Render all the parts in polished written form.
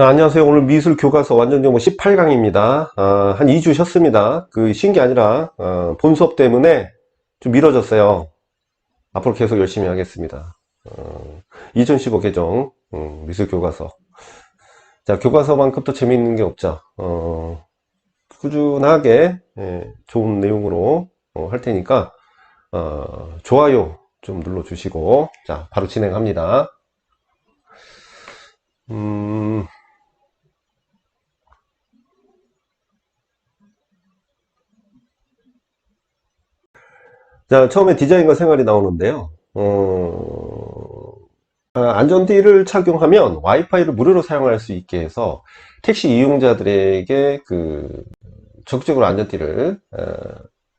안녕하세요. 오늘 미술 교과서 완전 정보 18강입니다. 한 2주 쉬었습니다. 쉰 게 아니라, 본 수업 때문에 좀 미뤄졌어요. 앞으로 계속 열심히 하겠습니다. 2015 개정, 미술 교과서. 자, 교과서만큼 또 재미있는 게 없죠. 꾸준하게, 좋은 내용으로 할 테니까, 좋아요 좀 눌러주시고, 자, 바로 진행합니다. 자, 처음에 디자인과 생활이 나오는데요. 안전띠를 착용하면 와이파이를 무료로 사용할 수 있게 해서 택시 이용자들에게 적극적으로 안전띠를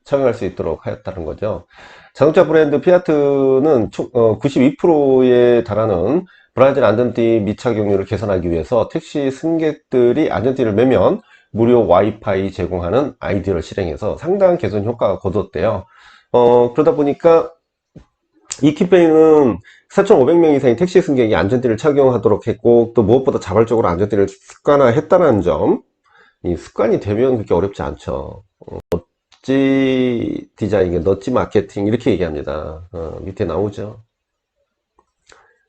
착용할 수 있도록 하였다는 거죠. 자동차 브랜드 피아트는 92%에 달하는 브라질 안전띠 미착용률을 개선하기 위해서 택시 승객들이 안전띠를 매면 무료 와이파이 제공하는 아이디어를 실행해서 상당한 개선 효과가 거뒀대요. 그러다 보니까 이 캠페인은 4,500명 이상의 택시 승객이 안전띠를 착용하도록 했고, 또 무엇보다 자발적으로 안전띠를 습관화했다는 점. 이 습관이 되면 그렇게 어렵지 않죠. 넛지 디자인, 넛지 마케팅 이렇게 얘기합니다. 밑에 나오죠.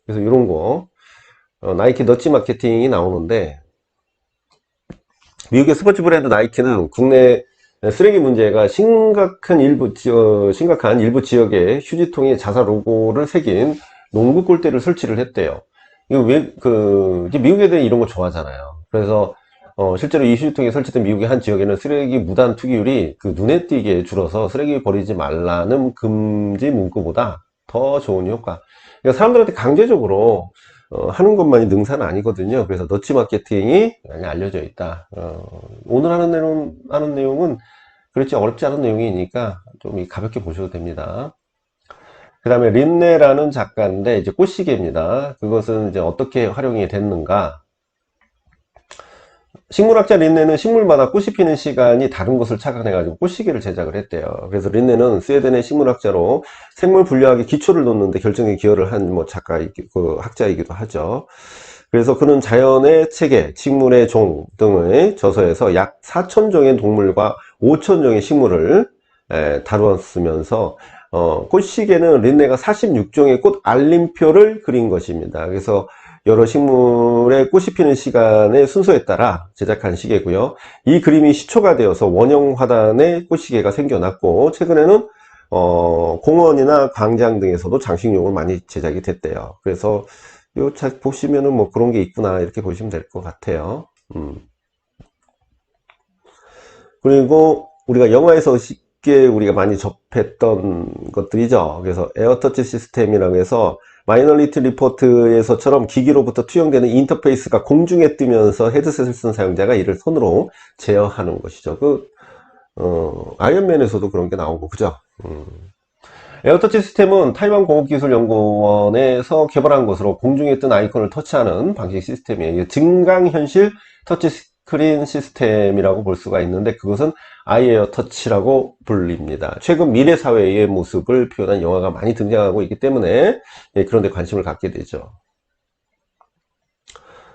그래서 이런 거 나이키 넛지 마케팅이 나오는데, 미국의 스포츠 브랜드 나이키는 국내 쓰레기 문제가 심각한 일부 지역에 휴지통에 자사 로고를 새긴 농구 골대를 설치를 했대요. 이거 이제 미국 애들이 이런 거 좋아하잖아요. 그래서 실제로 이 휴지통에 설치된 미국의 한 지역에는 쓰레기 무단 투기율이 눈에 띄게 줄어서 쓰레기 버리지 말라는 금지 문구보다 더 좋은 효과. 그러니까 사람들한테 강제적으로 하는 것만이 능사는 아니거든요. 그래서 너치 마케팅이 많이 알려져 있다. 오늘 하는 내용은 그렇지 어렵지 않은 내용이니까 좀 가볍게 보셔도 됩니다. 그 다음에 린네라는 작가인데 이제 꽃시계입니다. 그것은 이제 어떻게 활용이 됐는가? 식물학자 린네는 식물마다 꽃이 피는 시간이 다른 것을 착안해 가지고 꽃시계를 제작을 했대요. 그래서 린네는 스웨덴의 식물학자로 생물 분류학의 기초를 놓는데 결정에 기여를 한 학자이기도 하죠. 그래서 그는 자연의 체계, 식물의 종 등의 저서에서 약 4,000종의 동물과 5,000종의 식물을 다루었으면서 꽃시계는 린네가 46종의 꽃 알림표를 그린 것입니다. 그래서 여러 식물의 꽃이 피는 시간의 순서에 따라 제작한 시계고요. 이 그림이 시초가 되어서 원형 화단의 꽃시계가 생겨났고, 최근에는 공원이나 광장 등에서도 장식용으로 많이 제작이 됐대요. 그래서 요 책 보시면은 뭐 그런 게 있구나 이렇게 보시면 될 것 같아요. 그리고 우리가 영화에서 쉽게 우리가 많이 접했던 것들이죠. 그래서 에어터치 시스템이라고 해서 마이너리티 리포트에서처럼 기기로부터 투영되는 인터페이스가 공중에 뜨면서 헤드셋을 쓴 사용자가 이를 손으로 제어하는 것이죠. 아이언맨에서도 그런 게 나오고, 그죠? 에어터치 시스템은 타이완 공업기술연구원에서 개발한 것으로 공중에 뜬 아이콘을 터치하는 방식 시스템이에요. 증강현실 터치 스크린 시스템이라고 볼 수가 있는데, 그것은 아이에어 터치라고 불립니다. 최근 미래 사회의 모습을 표현한 영화가 많이 등장하고 있기 때문에 그런 데 관심을 갖게 되죠.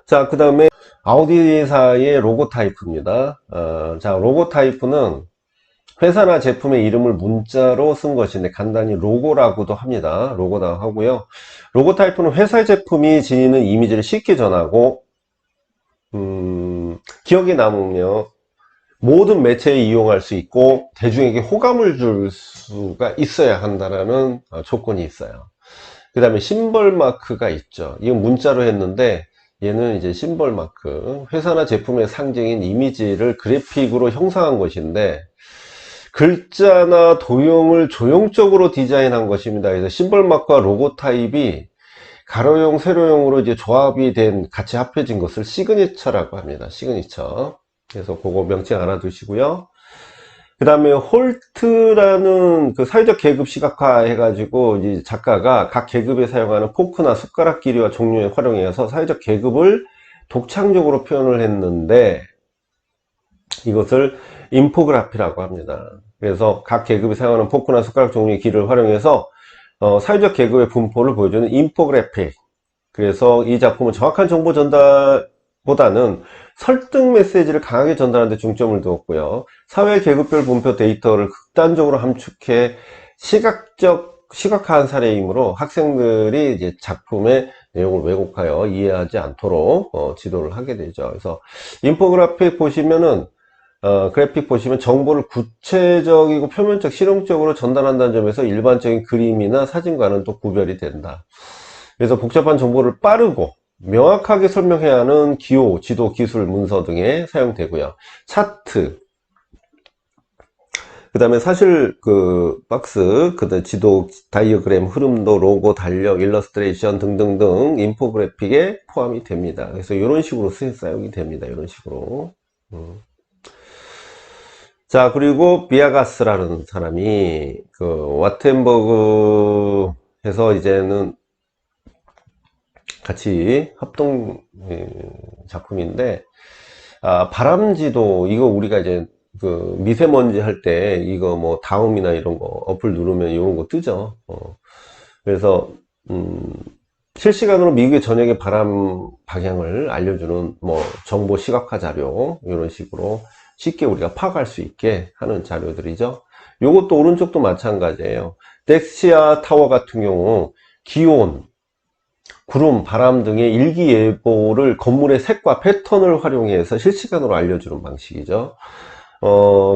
자, 그 다음에 아우디사의 로고 타입입니다. 자, 로고 타입은 회사나 제품의 이름을 문자로 쓴 것인데 간단히 로고라고도 합니다. 로고라고 하고요. 로고 타입은 회사의 제품이 지니는 이미지를 쉽게 전하고 기억에 남으며 모든 매체에 이용할 수 있고 대중에게 호감을 줄 수가 있어야 한다는 조건이 있어요. 그 다음에 심벌 마크가 있죠. 이건 문자로 했는데 얘는 이제 심벌 마크, 회사나 제품의 상징인 이미지를 그래픽으로 형상한 것인데 글자나 도형을 조형적으로 디자인한 것입니다. 그래서 심벌 마크와 로고 타입이 가로형, 세로형으로 이제 조합이 된, 같이 합해진 것을 시그니처라고 합니다. 시그니처. 그래서 그거 명칭 알아두시고요. 그 다음에 홀트라는 사회적 계급 시각화 해가지고 이제 작가가 각 계급에 사용하는 포크나 숟가락 길이와 종류에 활용해서 사회적 계급을 독창적으로 표현을 했는데 이것을 인포그래피라고 합니다. 그래서 각 계급이 사용하는 포크나 숟가락 종류의 길이를 활용해서 사회적 계급의 분포를 보여주는 인포그래픽. 그래서 이 작품은 정확한 정보 전달 보다는 설득 메시지를 강하게 전달하는 데 중점을 두었고요. 사회 계급별 분표 데이터를 극단적으로 함축해 시각화한 사례이므로 학생들이 이제 작품의 내용을 왜곡하여 이해하지 않도록 지도를 하게 되죠. 그래서 인포그래픽 보시면은 그래픽 보시면 정보를 구체적이고 표면적, 실용적으로 전달한다는 점에서 일반적인 그림이나 사진과는 또 구별이 된다. 그래서 복잡한 정보를 빠르고 명확하게 설명해야 하는 기호, 지도, 기술, 문서 등에 사용되고요. 차트, 그 다음에 사실 그 박스, 그 다음 지도, 다이어그램, 흐름도, 로고, 달력, 일러스트레이션 등등등 인포그래픽에 포함이 됩니다. 그래서 이런 식으로 사용이 됩니다. 이런 식으로. 자, 그리고 비아가스라는 사람이 그 와텐버그에서 이제는 같이 합동 작품인데, 바람지도, 이거 우리가 이제 그 미세먼지 할 때 이거 뭐 다음이나 이런 거 어플 누르면 이런 거 뜨죠. 그래서 실시간으로 미국의 전역의 바람 방향을 알려주는 뭐 정보 시각화 자료, 이런 식으로 쉽게 우리가 파악할 수 있게 하는 자료들이죠. 요것도 오른쪽도 마찬가지예요. 덱시아 타워 같은 경우 기온, 구름, 바람 등의 일기예보를 건물의 색과 패턴을 활용해서 실시간으로 알려주는 방식이죠.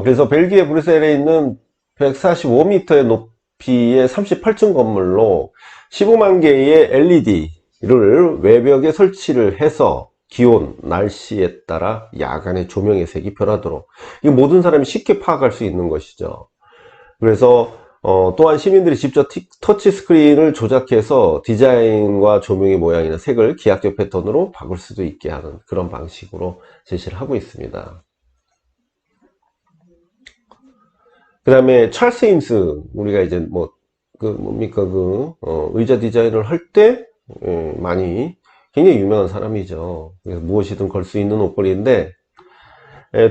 그래서 벨기에 브뤼셀에 있는 145m의 높이의 38층 건물로 15만 개의 LED를 외벽에 설치를 해서 기온, 날씨에 따라 야간의 조명의 색이 변하도록, 이 모든 사람이 쉽게 파악할 수 있는 것이죠. 그래서 또한 시민들이 직접 터치 스크린을 조작해서 디자인과 조명의 모양이나 색을 기하적 패턴으로 바꿀 수도 있게 하는 그런 방식으로 제시를 하고 있습니다. 그 다음에 찰스 임스, 우리가 이제 뭐 의자 디자인을 할 때 많이 굉장히 유명한 사람이죠. 그래서 무엇이든 걸 수 있는 옷걸이인데,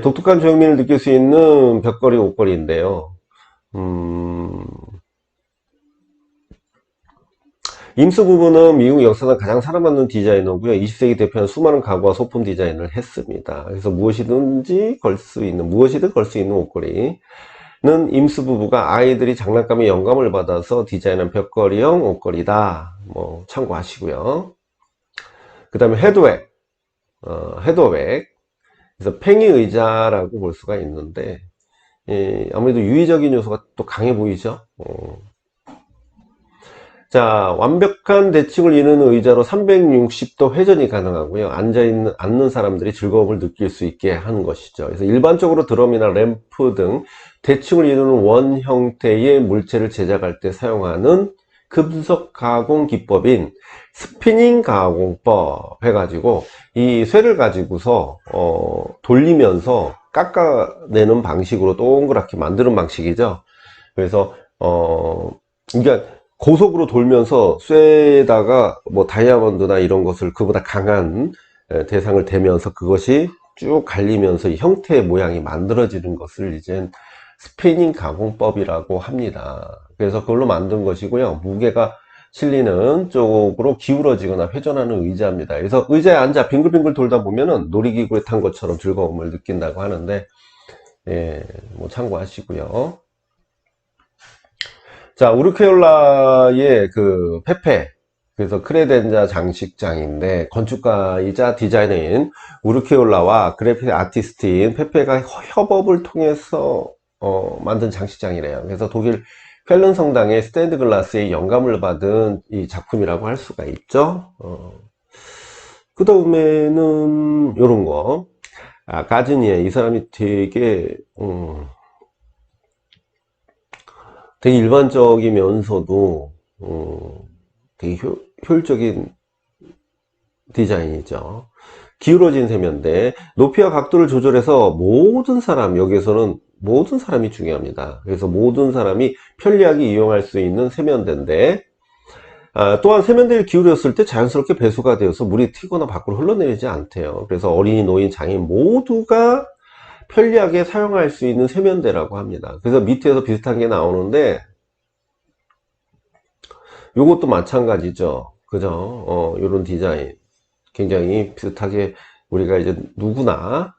독특한 조형미를 느낄 수 있는 벽걸이 옷걸이인데요. 임스 부부는 미국 역사상 가장 사랑받는 디자이너고요. 20세기 대표한 수많은 가구와 소품 디자인을 했습니다. 그래서 무엇이든 걸 수 있는 옷걸이는 임스 부부가 아이들이 장난감에 영감을 받아서 디자인한 벽걸이형 옷걸이다. 뭐 참고하시고요. 그 다음에 헤드웩. 그래서 팽이 의자라고 볼 수가 있는데, 아무래도 유의적인 요소가 또 강해 보이죠. 자, 완벽한 대칭을 이루는 의자로 360도 회전이 가능하고요. 앉는 사람들이 즐거움을 느낄 수 있게 하는 것이죠. 그래서 일반적으로 드럼이나 램프 등 대칭을 이루는 원 형태의 물체를 제작할 때 사용하는 금속 가공 기법인 스피닝 가공법 해가지고 이 쇠를 가지고서 돌리면서 깎아내는 방식으로 동그랗게 만드는 방식이죠. 그래서 그러니까 고속으로 돌면서 쇠에다가 뭐 다이아몬드나 이런 것을 그보다 강한 대상을 대면서 그것이 쭉 갈리면서 이 형태의 모양이 만들어지는 것을 이제 스피닝 가공법이라고 합니다. 그래서 그걸로 만든 것이고요. 무게가 실리는 쪽으로 기울어지거나 회전하는 의자입니다. 그래서 의자에 앉아 빙글빙글 돌다 보면은 놀이기구에 탄 것처럼 즐거움을 느낀다고 하는데, 뭐 참고하시고요. 자, 우르케올라의 그 페페, 그래서 크레덴자 장식장인데 건축가이자 디자이너인 우르케올라와 그래픽 아티스트인 페페가 협업을 통해서 만든 장식장이래요. 그래서 독일 쾰른 성당의 스테인드 글라스에 영감을 받은 이 작품이라고 할 수가 있죠. 그 다음에는 요런 거, 가즈니에, 이 사람이 되게 일반적이면서도 되게 효율적인 디자인이죠. 기울어진 세면대, 높이와 각도를 조절해서 모든 사람, 여기에서는 모든 사람이 중요합니다. 그래서 모든 사람이 편리하게 이용할 수 있는 세면대인데, 또한 세면대를 기울였을 때 자연스럽게 배수가 되어서 물이 튀거나 밖으로 흘러내리지 않대요. 그래서 어린이, 노인, 장애인 모두가 편리하게 사용할 수 있는 세면대라고 합니다. 그래서 밑에서 비슷한 게 나오는데, 요것도 마찬가지죠. 그죠? 요런 디자인. 굉장히 비슷하게 우리가 이제 누구나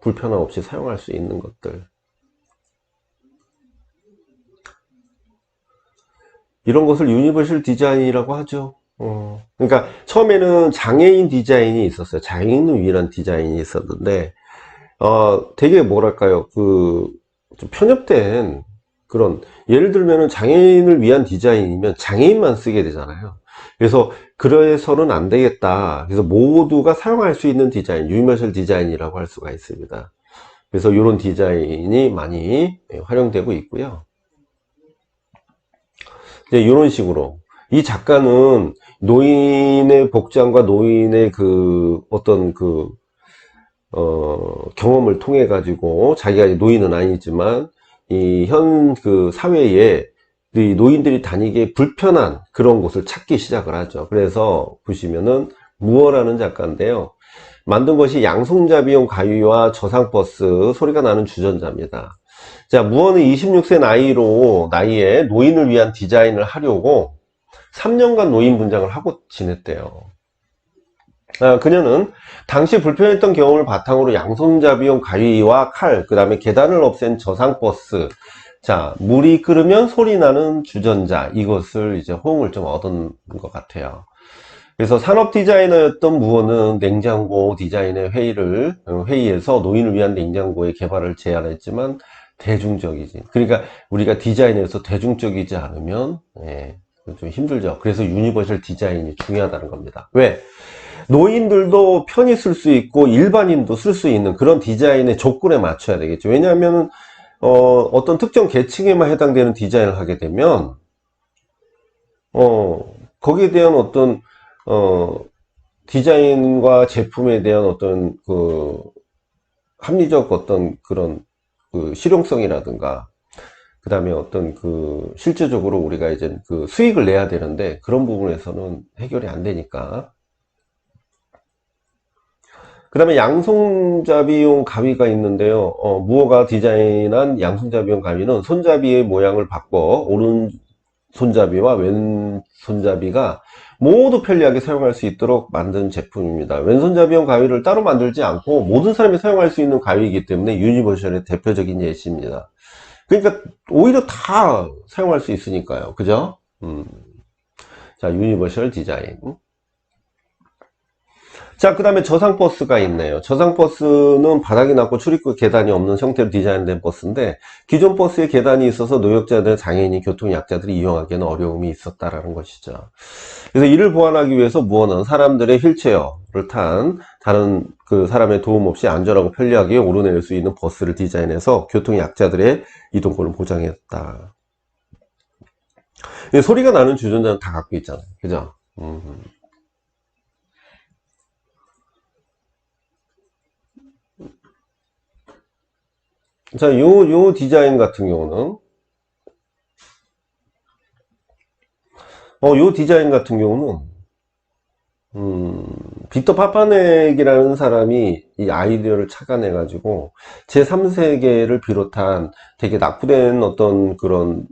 불편함 없이 사용할 수 있는 것들, 이런 것을 유니버셜 디자인이라고 하죠. 그러니까 처음에는 장애인 디자인이 있었어요. 장애인을 위한 디자인이 있었는데 되게 뭐랄까요, 좀 편협된 그런, 예를 들면은 장애인을 위한 디자인이면 장애인만 쓰게 되잖아요. 그래서는 안 되겠다. 그래서 모두가 사용할 수 있는 디자인, 유니버셜 디자인이라고 할 수가 있습니다. 그래서 이런 디자인이 많이 활용되고 있고요. 이제 이런 식으로 이 작가는 노인의 복장과 노인의 경험을 통해 가지고, 자기가 노인은 아니지만 이 사회에 이 노인들이 다니기 불편한 그런 곳을 찾기 시작을 하죠. 그래서 보시면은 무어라는 작가인데요, 만든 것이 양손잡이용 가위와 저상버스, 소리가 나는 주전자입니다. 자, 무어는 26세 나이에 노인을 위한 디자인을 하려고 3년간 노인 분장을 하고 지냈대요. 그녀는 당시 불편했던 경험을 바탕으로 양손잡이용 가위와 칼, 그 다음에 계단을 없앤 저상버스, 자, 물이 끓으면 소리 나는 주전자, 이것을 이제 호응을 좀 얻은 것 같아요. 그래서 산업 디자이너였던 무어는 냉장고 디자인의 회의에서 노인을 위한 냉장고의 개발을 제안했지만 대중적이지. 그러니까 우리가 디자인에서 대중적이지 않으면 좀 힘들죠. 그래서 유니버셜 디자인이 중요하다는 겁니다. 왜? 노인들도 편히 쓸 수 있고 일반인도 쓸 수 있는 그런 디자인의 조건에 맞춰야 되겠죠. 왜냐하면 어떤 특정 계층에만 해당되는 디자인을 하게 되면 거기에 대한 어떤 디자인과 제품에 대한 어떤 합리적 어떤 그런 실용성이라든가, 그 다음에 어떤 실제적으로 우리가 이제 수익을 내야 되는데 그런 부분에서는 해결이 안 되니까. 그 다음에 양손잡이용 가위가 있는데요, 무어가 디자인한 양손잡이용 가위는 손잡이의 모양을 바꿔 오른손잡이와 왼손잡이가 모두 편리하게 사용할 수 있도록 만든 제품입니다. 왼손잡이용 가위를 따로 만들지 않고 모든 사람이 사용할 수 있는 가위이기 때문에 유니버셜의 대표적인 예시입니다. 그러니까 오히려 다 사용할 수 있으니까요. 그죠? 자, 유니버셜 디자인. 자, 그 다음에 저상버스가 있네요. 저상버스는 바닥이 낮고 출입구 계단이 없는 형태로 디자인된 버스인데, 기존 버스에 계단이 있어서 노약자들, 장애인이, 교통약자들이 이용하기에는 어려움이 있었다라는 것이죠. 그래서 이를 보완하기 위해서 무어는 사람들의 휠체어를 탄 다른 사람의 도움 없이 안전하고 편리하게 오르내릴 수 있는 버스를 디자인해서 교통약자들의 이동권을 보장했다. 소리가 나는 주전자는 다 갖고 있잖아요. 그죠? 자, 요 디자인 같은 경우는, 요 디자인 같은 경우는, 빅터 파파넥이라는 사람이 이 아이디어를 착안해가지고, 제3세계를 비롯한 되게 낙후된 어떤 그런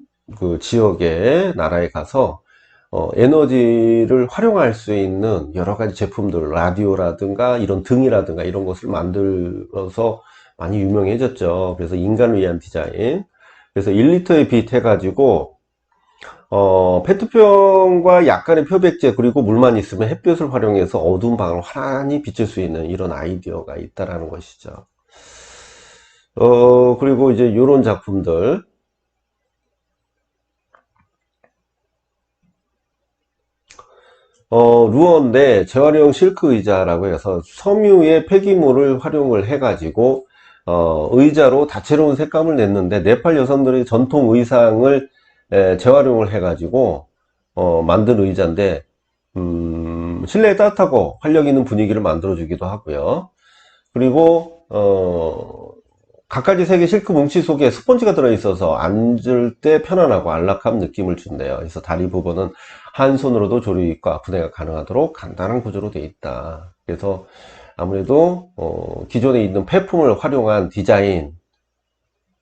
지역의 나라에 가서, 에너지를 활용할 수 있는 여러 가지 제품들, 라디오라든가 이런 등이라든가 이런 것을 만들어서 많이 유명해졌죠. 그래서 인간을 위한 디자인. 그래서 1리터에 빛 해가지고 페트병과 약간의 표백제 그리고 물만 있으면 햇볕을 활용해서 어두운 방을 환히 비칠 수 있는 이런 아이디어가 있다라는 것이죠. 그리고 이제 이런 작품들, 루어인데 재활용 실크 의자라고 해서 섬유의 폐기물을 활용을 해가지고 의자로 다채로운 색감을 냈는데, 네팔 여성들의 전통 의상을 재활용을 해가지고 만든 의자인데, 실내에 따뜻하고 활력 있는 분위기를 만들어 주기도 하고요. 그리고 갖가지 색의 실크 뭉치 속에 스펀지가 들어있어서 앉을 때 편안하고 안락한 느낌을 준대요. 그래서 다리 부분은 한 손으로도 조립과 분해가 가능하도록 간단한 구조로 되어 있다. 그래서 아무래도 기존에 있는 폐품을 활용한 디자인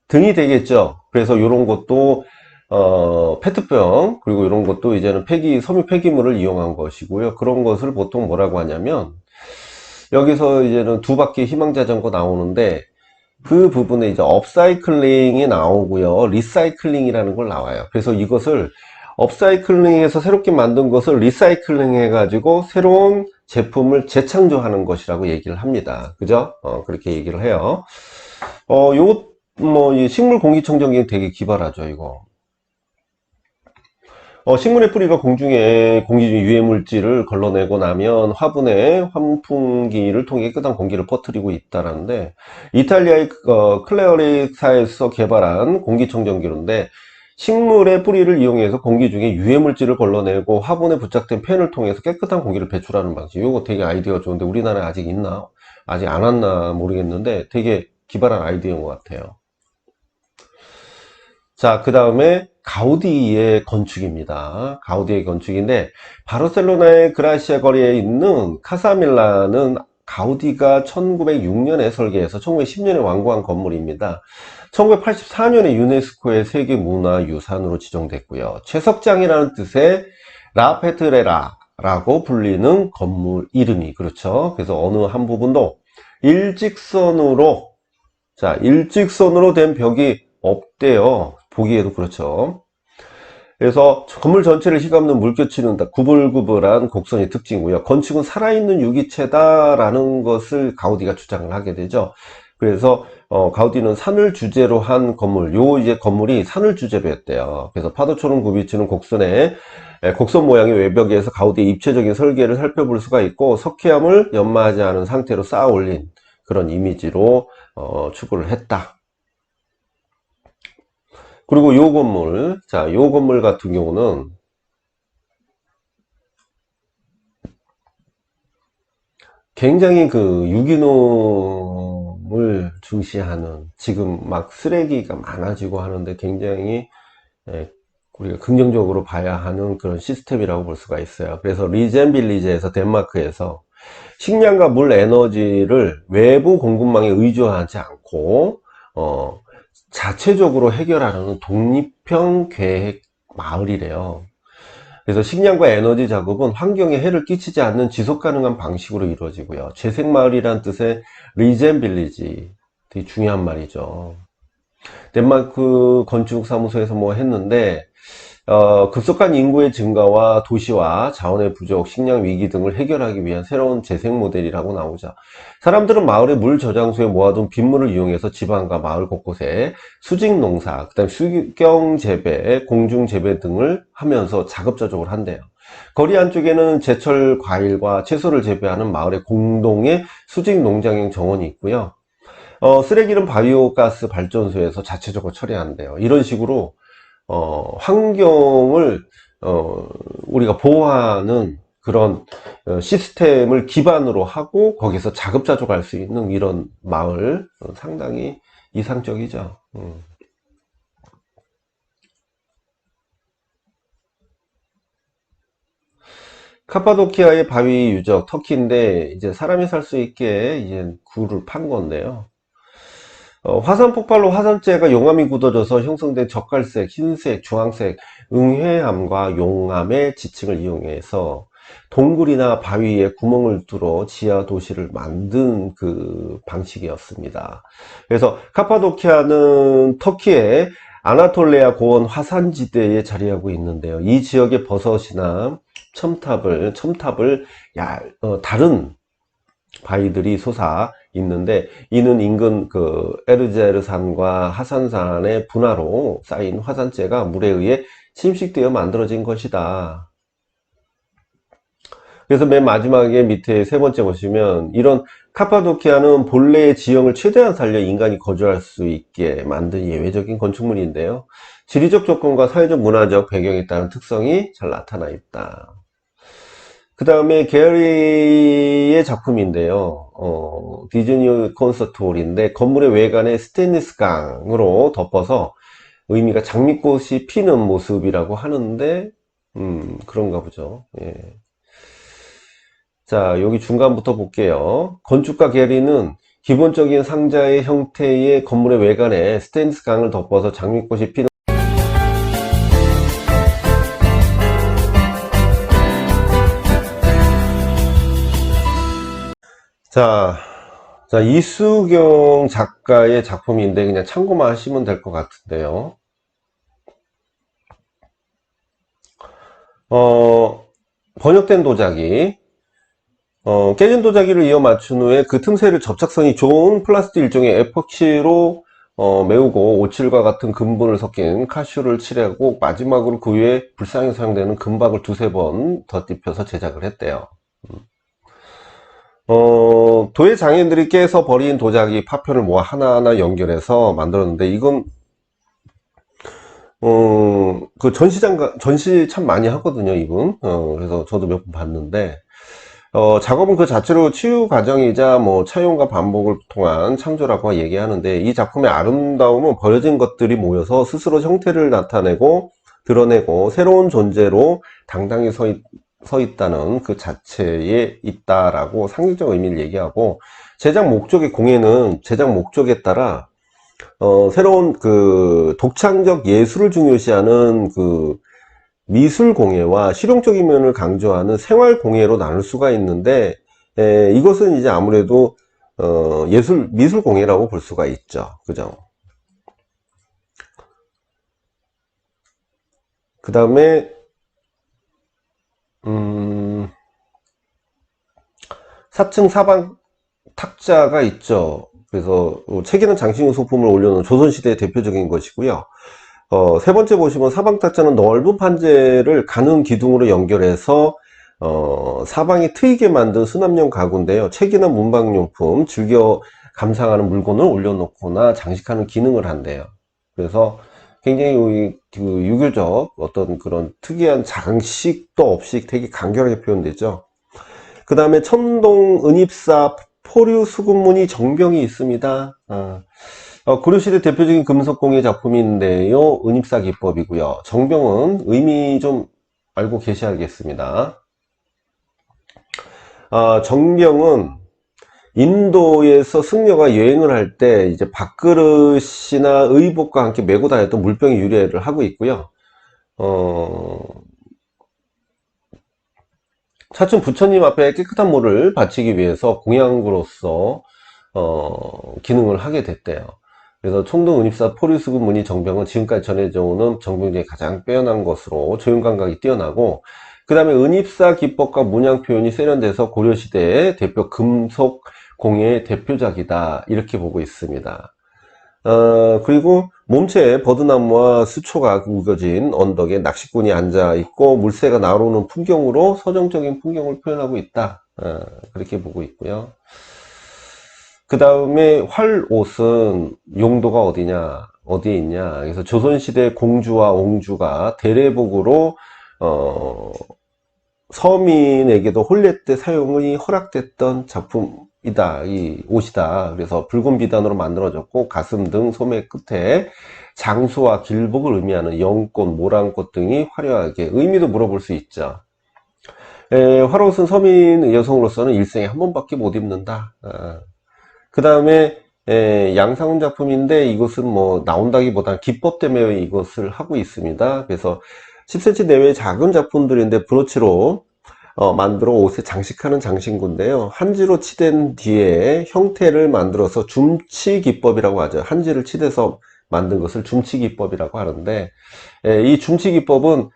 등이 되겠죠. 그래서 이런 것도 페트병, 그리고 이런 것도 이제는 섬유 폐기물을 이용한 것이고요. 그런 것을 보통 뭐라고 하냐면 여기서 이제는 두 바퀴 희망자전거 나오는데 그 부분에 이제 업사이클링이 나오고요. 리사이클링이라는 걸 나와요. 그래서 이것을 업사이클링해서 새롭게 만든 것을 리사이클링 해가지고 새로운 제품을 재창조하는 것이라고 얘기를 합니다. 그죠? 그렇게 얘기를 해요. 요거, 이 식물 공기청정기 되게 기발하죠, 이거. 식물의 뿌리가 공기 중 유해물질을 걸러내고 나면 화분에 환풍기를 통해 깨끗한 공기를 퍼뜨리고 있다는데, 이탈리아의 클레어릭사에서 개발한 공기청정기인데, 식물의 뿌리를 이용해서 공기 중에 유해물질을 걸러내고 화분에 부착된 팬을 통해서 깨끗한 공기를 배출하는 방식. 이거 되게 아이디어가 좋은데 우리나라에 아직 있나? 아직 안 왔나 모르겠는데 되게 기발한 아이디어인 것 같아요. 자, 그 다음에 가우디의 건축입니다. 가우디의 건축인데 바르셀로나의 그라시아 거리에 있는 카사밀라는 가우디가 1906년에 설계해서 1910년에 완공한 건물입니다. 1984년에 유네스코의 세계문화유산으로 지정됐고요. 최석장이라는 뜻의 라페트레라라고 불리는 건물 이름이 그렇죠. 그래서 어느 한 부분도 일직선으로 된 벽이 없대요. 보기에도 그렇죠. 그래서 건물 전체를 휘감는 물결치는 구불구불한 곡선이 특징이고요. 건축은 살아있는 유기체다라는 것을 가우디가 주장을 하게 되죠. 그래서 가우디는 산을 주제로 한 건물, 이제 건물이 산을 주제로 했대요. 그래서 파도처럼 굽이치는 곡선 모양의 외벽에서 가우디의 입체적인 설계를 살펴볼 수가 있고 석회암을 연마하지 않은 상태로 쌓아 올린 그런 이미지로 추구를 했다. 그리고 요 건물, 요 건물 같은 경우는 굉장히 그 유기농을 중시하는, 지금 막 쓰레기가 많아지고 하는데 굉장히 우리가 긍정적으로 봐야 하는 그런 시스템이라고 볼 수가 있어요. 그래서 리젠빌리제에서 덴마크에서 식량과 물 에너지를 외부 공급망에 의존하지 않고 자체적으로 해결하는 독립형 계획 마을이래요. 그래서 식량과 에너지 작업은 환경에 해를 끼치지 않는 지속 가능한 방식으로 이루어지고요. 재생마을이란 뜻의 리젠빌리지, 되게 중요한 말이죠. 덴마크 건축사무소에서 뭐 했는데 급속한 인구의 증가와 도시화, 자원의 부족, 식량 위기 등을 해결하기 위한 새로운 재생 모델이라고 나오죠. 사람들은 마을의 물 저장소에 모아둔 빗물을 이용해서 지방과 마을 곳곳에 수직 농사, 그다음 수경 재배, 공중 재배 등을 하면서 자급자족을 한대요. 거리 안쪽에는 제철 과일과 채소를 재배하는 마을의 공동의 수직 농장형 정원이 있고요. 쓰레기는 바이오가스 발전소에서 자체적으로 처리한대요. 이런 식으로 환경을 우리가 보호하는 그런 시스템을 기반으로 하고 거기서 자급자족할 수 있는 이런 마을, 상당히 이상적이죠. 카파도키아의 바위 유적 터키인데 이제 사람이 살 수 있게 이제 굴을 판 건데요. 화산 폭발로 화산재가 용암이 굳어져서 형성된 젓갈색, 흰색, 주황색 응회암과 용암의 지층을 이용해서 동굴이나 바위에 구멍을 뚫어 지하 도시를 만든 그 방식이었습니다. 그래서 카파도키아는 터키의 아나톨리아 고원 화산지대에 자리하고 있는데요. 이 지역의 버섯이나 첨탑을 다른 바위들이 솟아 있는데 이는 인근 그 에르제르산과 하산산의 분화로 쌓인 화산재가 물에 의해 침식되어 만들어진 것이다. 그래서 맨 마지막에 밑에 세 번째 보시면 이런 카파도키아는 본래의 지형을 최대한 살려 인간이 거주할 수 있게 만든 예외적인 건축물인데요. 지리적 조건과 사회적 문화적 배경에 따른 특성이 잘 나타나 있다. 그 다음에 게리의 작품인데요. 디즈니 콘서트홀인데 건물의 외관에 스테인리스 강으로 덮어서 의미가 장미꽃이 피는 모습이라고 하는데 그런가 보죠. 예. 자, 여기 중간부터 볼게요. 건축가 게리는 기본적인 상자의 형태의 건물의 외관에 스테인리스 강을 덮어서 장미꽃이 피는 자, 자, 이수경 작가의 작품인데 그냥 참고만 하시면 될 것 같은데요. 번역된 도자기, 깨진 도자기를 이어 맞춘 후에 그 틈새를 접착성이 좋은 플라스틱 일종의 에포치로 메우고 오칠과 같은 금분을 섞인 카슈를 칠하고 마지막으로 그 위에 불상에 사용되는 금박을 두세 번 덧입혀서 제작을 했대요. 도예 장인들이 깨서 버린 도자기 파편을 모아 하나하나 연결해서 만들었는데 이건 그 전시 참 많이 하거든요, 이분. 그래서 저도 몇 번 봤는데 작업은 그 자체로 치유 과정이자 뭐 차용과 반복을 통한 창조라고 얘기하는데, 이 작품의 아름다움은 버려진 것들이 모여서 스스로 형태를 나타내고 드러내고 새로운 존재로 당당히 서 있다는 그 자체에 있다라고 상징적 의미를 얘기하고, 제작 목적의 공예는 제작 목적에 따라 새로운 그 독창적 예술을 중요시하는 그 미술 공예와 실용적인 면을 강조하는 생활 공예로 나눌 수가 있는데, 이것은 이제 아무래도 미술 공예라고 볼 수가 있죠. 그죠? 그 다음에 4층 사방 탁자가 있죠. 그래서 책에는 장식용 소품을 올려놓은 조선시대의 대표적인 것이고요. 세 번째 보시면 사방 탁자는 넓은 판재를 가는 기둥으로 연결해서 사방이 트이게 만든 수납용 가구인데요. 책이나 문방용품, 즐겨 감상하는 물건을 올려놓거나 장식하는 기능을 한대요. 그래서 굉장히 그 유교적 어떤 그런 특이한 장식도 없이 되게 간결하게 표현되죠. 그 다음에 천동 은입사 포류 수급무늬 정병이 있습니다. 고려시대 대표적인 금속공예 작품인데요. 은입사 기법이고요. 정병은 의미 좀 알고 계셔야겠습니다. 정병은 인도에서 승려가 여행을 할 때 이제 밥그릇이나 의복과 함께 메고 다녔던 물병의 유래를 하고 있고요. 차츰 부처님 앞에 깨끗한 물을 바치기 위해서 공양구로서 기능을 하게 됐대요. 그래서 총동 은입사 포류수급 무늬 정병은 지금까지 전해져 오는 정병 중에 가장 빼어난 것으로 조형 감각이 뛰어나고, 그 다음에 은입사 기법과 문양 표현이 세련돼서 고려시대의 대표 금속 공예의 대표작이다, 이렇게 보고 있습니다. 그리고 몸체에 버드나무와 수초가 우겨진 언덕에 낚시꾼이 앉아있고 물새가 나오는 풍경으로 서정적인 풍경을 표현하고 있다, 그렇게 보고 있고요. 그 다음에 활옷은 용도가 어디에 있냐. 그래서 조선시대 공주와 옹주가 대례복으로 서민에게도 혼례 때 사용이 허락됐던 작품이다, 이 옷이다. 그래서 붉은 비단으로 만들어졌고 가슴 등 소매 끝에 장수와 길복을 의미하는 연꽃, 모란꽃 등이 화려하게, 의미도 물어볼 수 있죠. 활옷은 서민 여성으로서는 일생에 한 번밖에 못 입는다. 그 다음에 양상훈 작품인데, 이것은 뭐 나온다기보다는 기법 때문에 이것을 하고 있습니다. 그래서 10cm 내외의 작은 작품들인데 브로치로 만들어 옷에 장식하는 장신구인데요. 한지로 치댄 뒤에 형태를 만들어서 줌치 기법이라고 하죠. 한지를 치대서 만든 것을 줌치 기법이라고 하는데, 이 줌치 기법은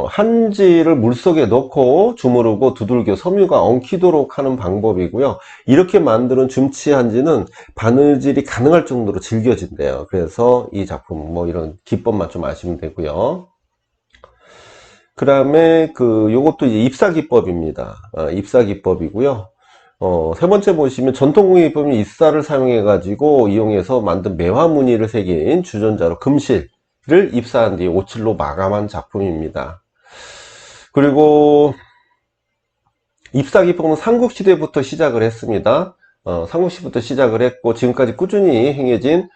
한지를 물속에 넣고 주무르고 두들겨 섬유가 엉키도록 하는 방법이고요. 이렇게 만드는 줌치 한지는 바느질이 가능할 정도로 질겨진대요. 그래서 이 작품 뭐 이런 기법만 좀 아시면 되고요. 그 다음에 요것도 이제 입사 기법입니다. 입사 기법이고요. 세 번째 보시면 전통공예 기법은 입사를 사용해 가지고 이용해서 만든 매화 무늬를 새긴 주전자로 금실을 입사한 뒤에 오칠로 마감한 작품입니다. 그리고 입사 기법은 삼국시대부터 시작을 했습니다. 삼국시부터 시작을 했고 지금까지 꾸준히 행해진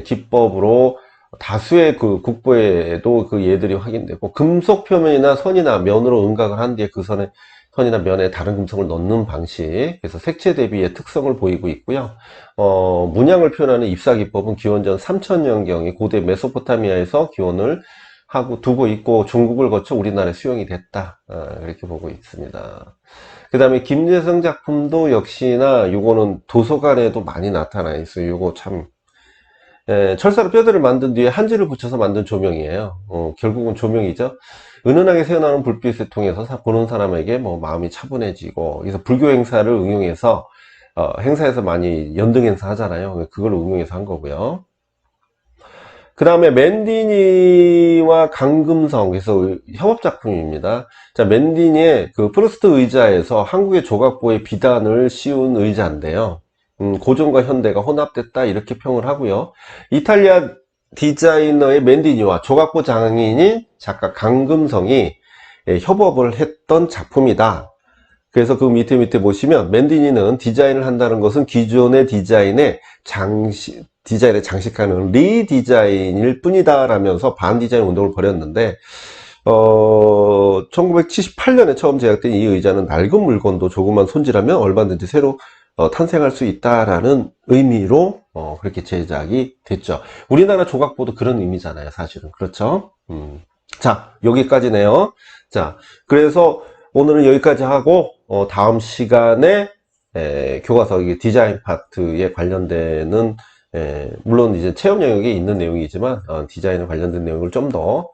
기법으로 다수의 그 국보에도 그 예들이 확인되고, 금속 표면이나 선이나 면으로 은각을 한 뒤에 그 선이나 면에 다른 금속을 넣는 방식, 그래서 색채 대비의 특성을 보이고 있고요. 문양을 표현하는 입사 기법은 기원전 3000년경에 고대 메소포타미아에서 기원을 하고 두고 있고 중국을 거쳐 우리나라에 수용이 됐다. 그렇게 보고 있습니다. 그 다음에 김재성 작품도 역시나 요거는 도서관에도 많이 나타나 있어요. 요거 참 철사로 뼈대를 만든 뒤에 한지를 붙여서 만든 조명이에요. 결국은 조명이죠. 은은하게 새어나오는 불빛을 통해서 보는 사람에게 뭐 마음이 차분해지고, 그래서 불교 행사를 응용해서 행사에서 많이 연등 행사 하잖아요. 그걸 응용해서 한 거고요. 그 다음에 맨디니와 강금성, 그래서 협업 작품입니다. 자, 맨디니의 그 프루스트 의자에서 한국의 조각보에 비단을 씌운 의자인데요. 고전과 현대가 혼합됐다 이렇게 평을 하고요. 이탈리아 디자이너의 맨디니와 조각보 장인인 작가 강금성이 협업을 했던 작품이다. 그래서 그 밑에 보시면 맨디니는 디자인을 한다는 것은 기존의 디자인에 디자인에 장식하는 리디자인일 뿐이다 라면서 반디자인 운동을 벌였는데 1978년에 처음 제작된 이 의자는 낡은 물건도 조금만 손질하면 얼마든지 새로 탄생할 수 있다라는 의미로 그렇게 제작이 됐죠. 우리나라 조각보도 그런 의미잖아요, 사실은. 그렇죠? 자, 여기까지네요. 자, 그래서 오늘은 여기까지 하고 다음 시간에 교과서 디자인 파트에 관련되는 물론 이제 체험 영역에 있는 내용이지만 디자인에 관련된 내용을 좀 더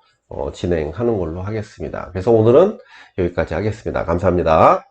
진행하는 걸로 하겠습니다. 그래서 오늘은 여기까지 하겠습니다. 감사합니다.